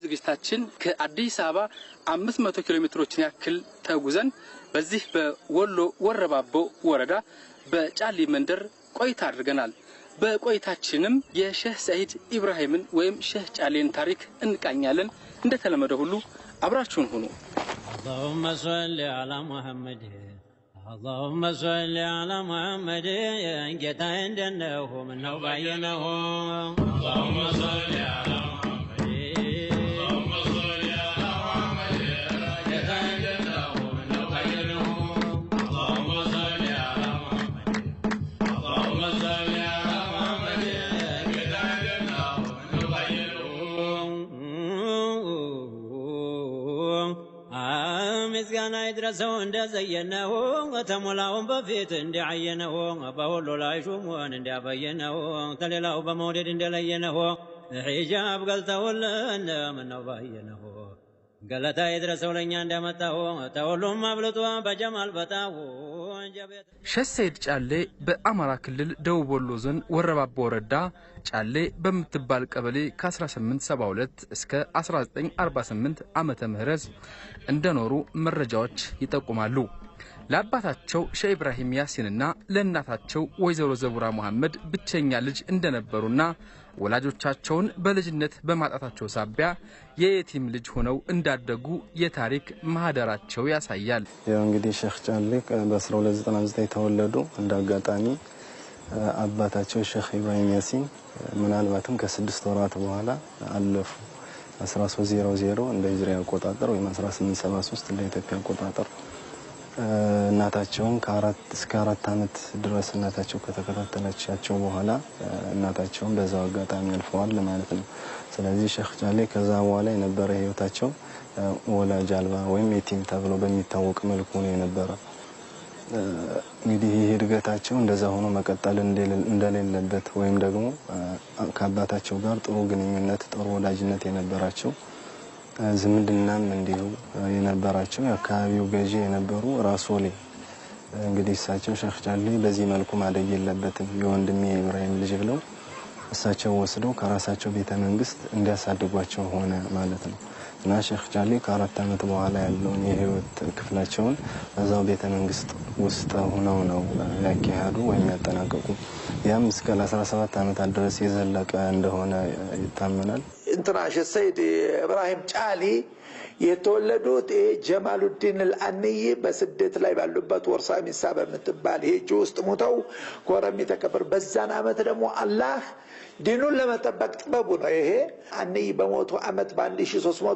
ዝግጅታችን ከአዲስ አበባ 500 ኪሎ ሜትሮችን ያክል ተጉዘን በዚህ በወሎ ወረባቦ ወረዳ በጫሊ መንደር ቆይታ አድርገናል። በቆይታችንም የሼህ ሰዒድ ኢብራሂምን ወይም ሼህ ጫሌን ታሪክ እንቃኛለን። እንደተለመደው ሁሉ አብራችሁን ሁኑ። اللهم صل على محمد اللهم صل على محمد انجتا عندنه منه بينه اللهم صل على مسكانا يدرسوا عند زينه وتملاهم بفيت عند عينه بقول لا يشومون عند بينه تللاو بمولد عند لينه حجاب قلته ولا من بينه قالت يدرسوا لنا عند متاه تولهم مبلطوا بجمال فتاه ሼህ ሰዒድ ጫሌ በአማራ ክልል ደቡብ ወሎ ዞን ወረባቦ ወረዳ ጫሌ በምትባል ቀበሌ ከ1872 እስከ 1948 ዓመተ ምህረት እንደኖሩ መረጃዎች ይጠቁማሉ። ለአባታቸው ሼህ ኢብራሂም ያሲንና ለእናታቸው ወይዘሮ ዘቡራ መሐመድ ብቸኛ ልጅ እንደነበሩና ወላጆቻቸውን በልጅነት በማጣታቸው ሳቢያ የየቲም ልጅ ሆነው እንዳደጉ የታሪክ ማህደራቸው ያሳያል። ያው እንግዲህ ሼህ ጫሌ በ1299 ተወለዱ። እንዳጋጣሚ አባታቸው ሼህ ኢብራሂም ያሲን ምናልባትም ከ6 ወራት በኋላ አለፉ። 1300 እንደ ሂጅሪ አቆጣጠር ወይ 1873 እንደ ኢትዮጵያ አቆጣጠር እናታቸውን ከ4 እስከ 4 አመት ድረስ እናታቸው ከተከታተለቻቸው በኋላ እናታቸውን በዛው አጋጣሚ አልፈዋል ማለት ነው። ስለዚህ ሼህ ጫሌ ከዛ በኋላ የነበረ ህይወታቸው ወላጅ አልባ ወይም የቲም ተብሎ በሚታወቅ መልኩ ነው የነበረ። እንግዲህ ይሄ እድገታቸው እንደዛ ሆኖ መቀጠል እንደሌለበት ወይም ደግሞ ከአባታቸው ጋር ጥሩ ግንኙነት ጥሩ ወዳጅነት የነበራቸው ዝምድናም እንዲሁ የነበራቸው የአካባቢው ገዢ የነበሩ ራሶሌ እንግዲህ እሳቸው ሼህ ጫሌ በዚህ መልኩ ማደግ የለበትም የወንድሜ ኢብራሂም ልጅ ብለው እሳቸው ወስደው ከራሳቸው ቤተ መንግስት እንዲያሳድጓቸው ሆነ ማለት ነው። እና ሼህ ጫሌ ከ4 አመት በኋላ ያለውን የህይወት ክፍላቸውን እዛው ቤተ መንግስት ውስጥ ሆነው ነው ያካሄዱ ወይም ያጠናቀቁ። ያም እስከ 17 አመታት ድረስ የዘለቀ እንደሆነ ይታመናል። እንትና ሼህ ሰዒድ ኢብራሂም ጫሊ የተወለዱት ጀማሉዲን አልአንይ በስደት ላይ ባሉበት ወርሳ ሚሳ በምትባል ሄጅ ውስጥ ሞተው ኮረሚ ተከበር በዛን አመት ደግሞ አላህ ዲኑን ለመጠበቅ ጥበቡ ነው። ይሄ አንይ በሞቱ አመት በ1300